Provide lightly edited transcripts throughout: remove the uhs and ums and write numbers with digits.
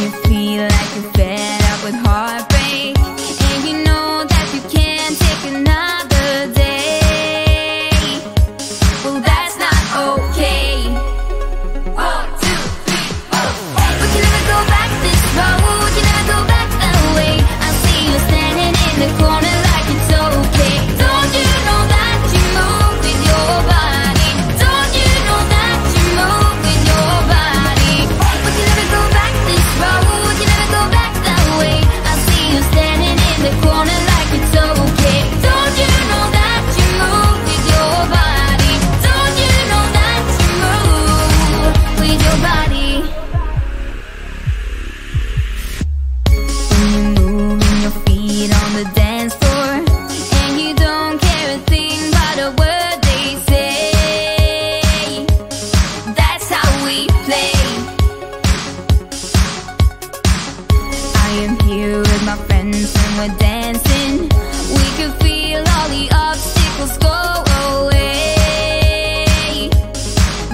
you feel like you're fed up with heartbreak, and you know that you can't take another day, well, that's not okay. 1, 2, 3, 4. We can never go back this road, you never go back that way. I see you standing in the corner like it's okay. Don't you know that you move with your body? Don't you know that you move with your body? We can never go back this road, you never go back that way. I see you standing in the corner like it's okay. Don't you know that you move with your body? Don't you know that you move with your body? When you're moving your feet on the dance floor, and you don't care a thing about a word they say, that's how we play. I am here with my friends and we're dancing. We can feel all the obstacles go away.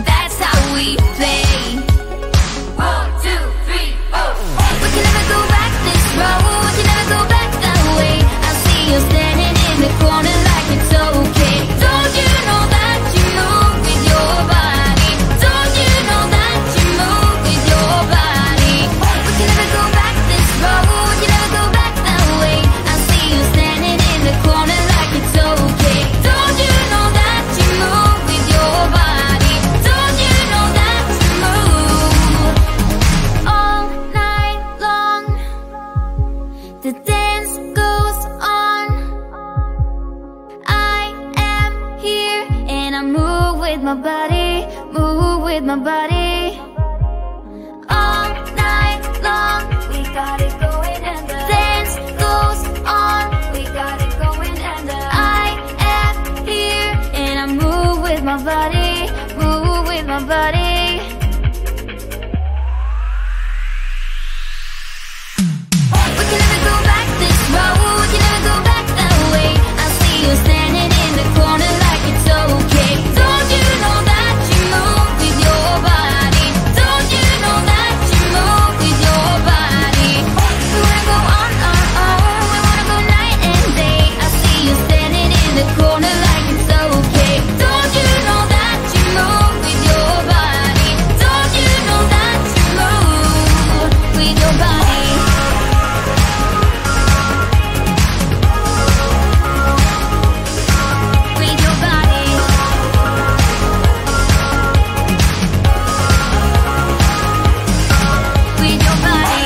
That's how we play. 1, 2, 3, 4. We can never go back this road, you never go back that way. I see you standing in the corner like it's okay. Don't you know that you move with your body? Don't you know that you move with your body? We can never go back this road, you never go back that way. I see you standing in the corner like it's okay. Don't you know that you move with your body? Don't you know that you move all night long? The dance goes on. I am here and I move with my body, move with my body. All night long, we got it going and the dance goes on. We got it going and the I am here and I move with my body, move with my body. We can never go back this road, you never go back that way. I see you standing in the corner like it's okay. Don't you know that you move with your body? Don't you know that you move with your body? We wanna go on, we wanna go night and day. I see you standing in the corner like it's okay. Don't you know that you move with your body? Don't you know that you move with your body? With your body. With your body.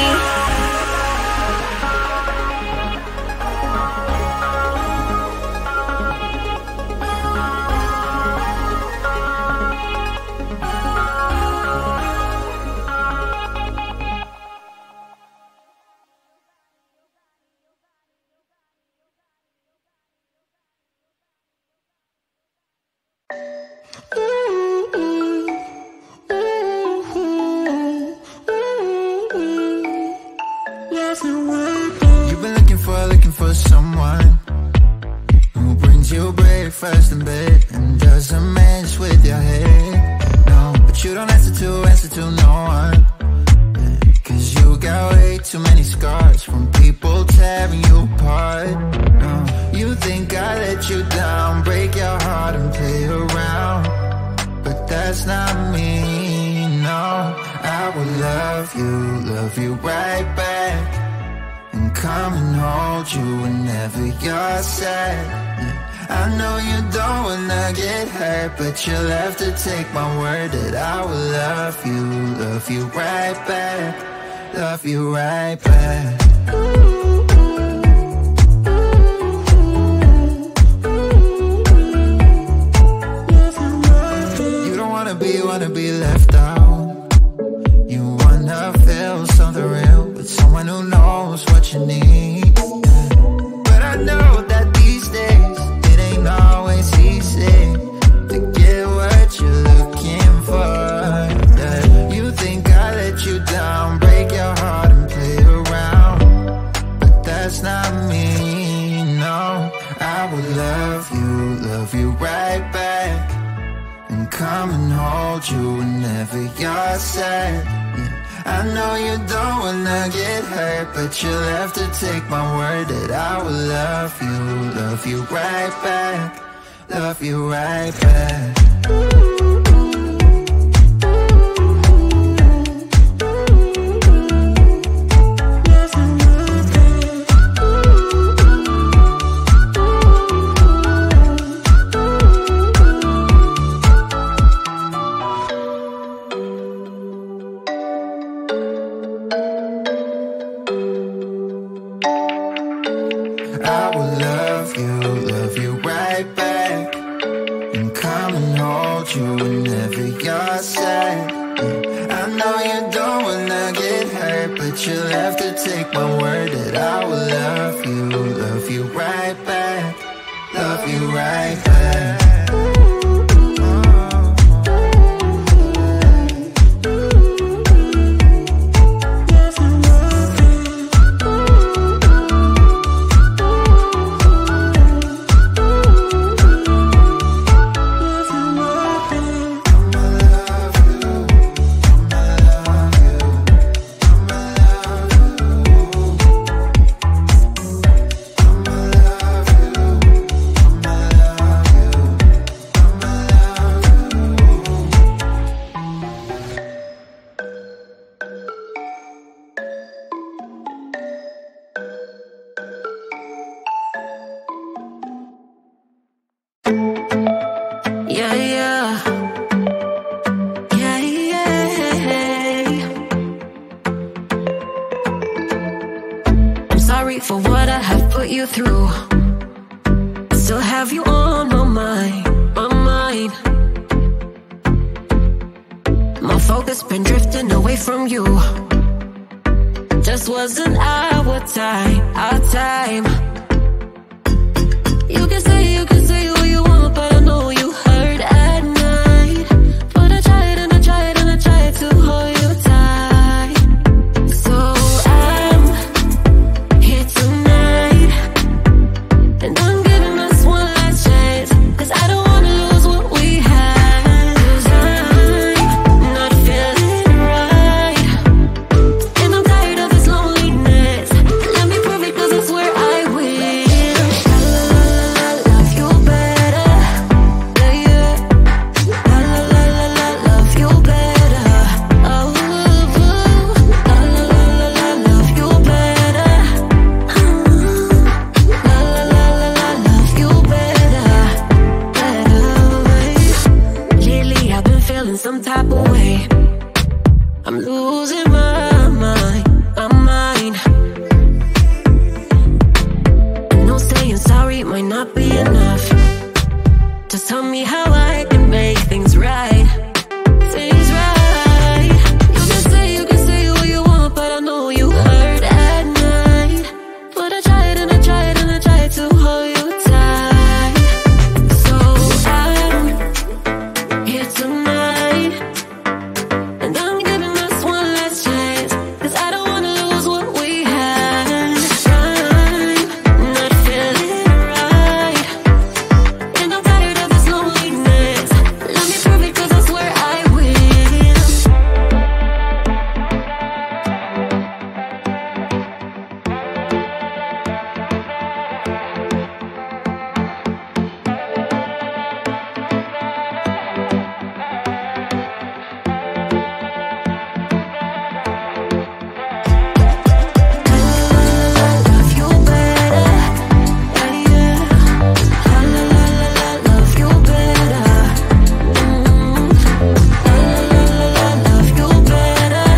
You've been looking for someone who brings you breakfast in bed and doesn't mess with your head. No, but you don't answer to no one. 'Cause you got way too many scars from people tearing you apart. No, you think I let you down, break your heart and play around, but that's not me. No, I will love you right back, and come and hold you whenever you're sad. Yeah, I know you don't wanna get hurt, but you'll have to take my word that I will love you right back, love you right back. You don't wanna be left out. You wanna feel something real with someone who knows what you need. But I know that these days it ain't always easy to get what you're looking for. Yeah. You think I let you down, break your heart and play around, but that's not me. No, I will love you right back, and come and hold you whenever you're sad. Yeah, I know you don't wanna get hurt, but you'll have to take my word that I will love you right back, love you right back. You'll have to take my word that I will love you right back, love you right back. For what I have put you through, still have you on my mind. My focus been drifting away from you. Just wasn't our time. You can say what you want, but I know you hurt at night. But I tried and I tried and I tried to hold you tight. So I'm here tonight, and I'm giving us one last chance, 'cause I don't wanna lose what we had. 'Cause I'm not feeling right, and I'm tired of this loneliness. Let me prove it, 'cause I swear I will. La la la la, love you better. Yeah, yeah. La la la la la, love you better. Oh, la la la la, love you better. La la la la, love you better. Lately I've been feeling some type of way. I'm losing my mind. I know saying sorry might not be enough. Just tell me how I can make things right. You can say what you want, but I know you hurt at night. But I tried and I tried and I tried to hold you tight. So I'm here tonight, and I'm giving us one last chance, 'cause I don't wanna lose what we had. I'm not feeling right, and I'm tired of this loneliness. Let me prove it, 'cause I swear I will. Love you better. Yeah, yeah. La la la la, love you better. La la la la, love you better.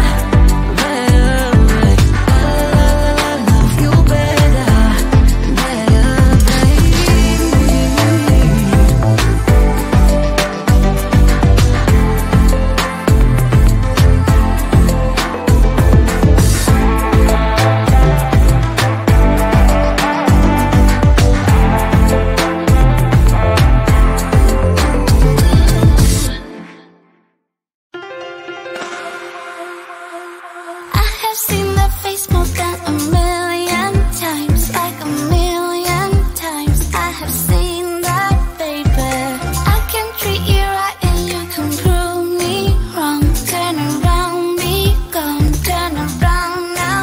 Love you better. I have seen that face more than a million times, like a million times. I have seen that, baby. I can treat you right and you can prove me wrong. Turn around, be gone. Turn around now.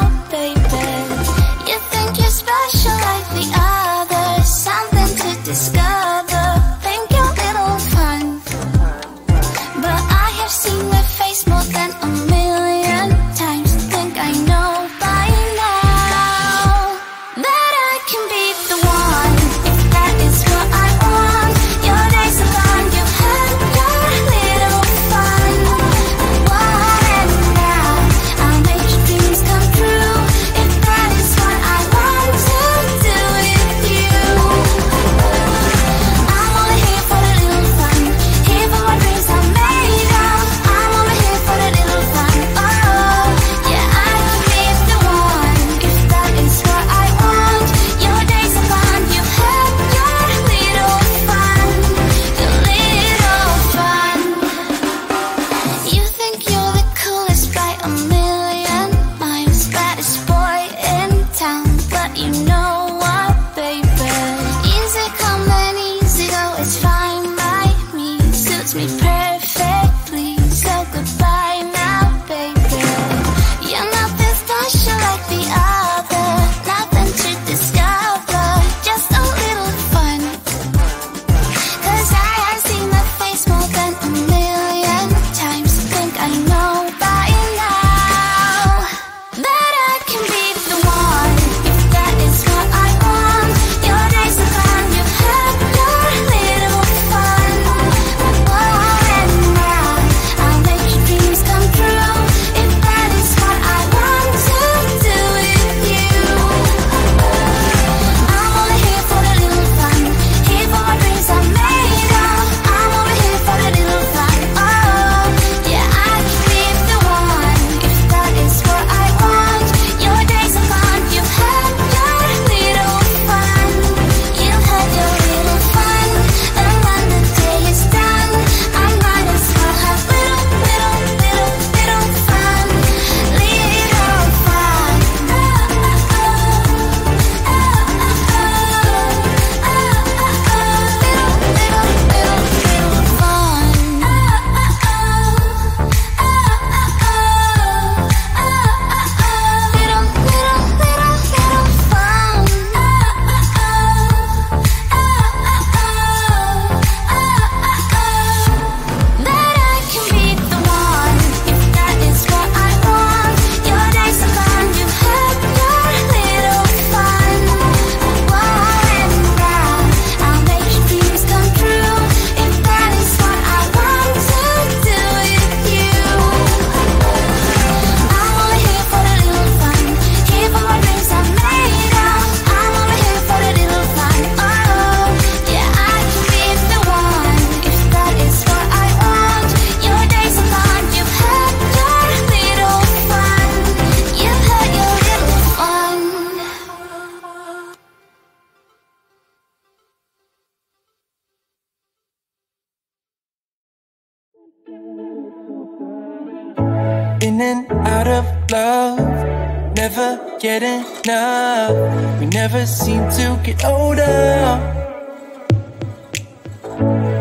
never get enough. We never seem to get older.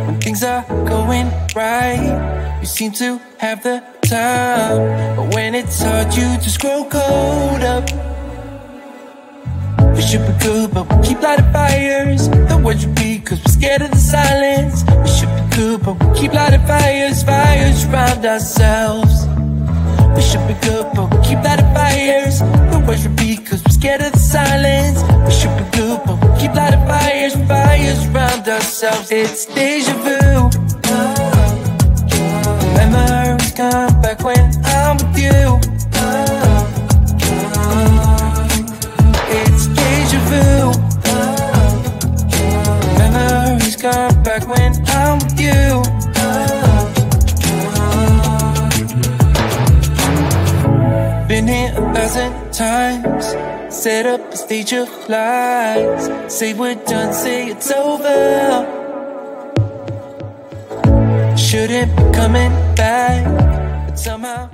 When things are going right, you seem to have the time. But when it's hard, you just grow colder. We should be good, but we keep lighting fires. The words repeat, cause we're scared of the silence. We should be good, but we keep lighting fires. Fires around ourselves. We should be good, but we keep lighting fires. The words repeat, cause we're scared of the silence. We should be good, but we keep lighting fires. Fires around ourselves. It's deja vu. Memories come back when I'm with you. It's deja vu. Memories come back when I'm with you. Been here 1,000 times. Set up a stage of lies. Say we're done, say it's over. Shouldn't be coming back, but somehow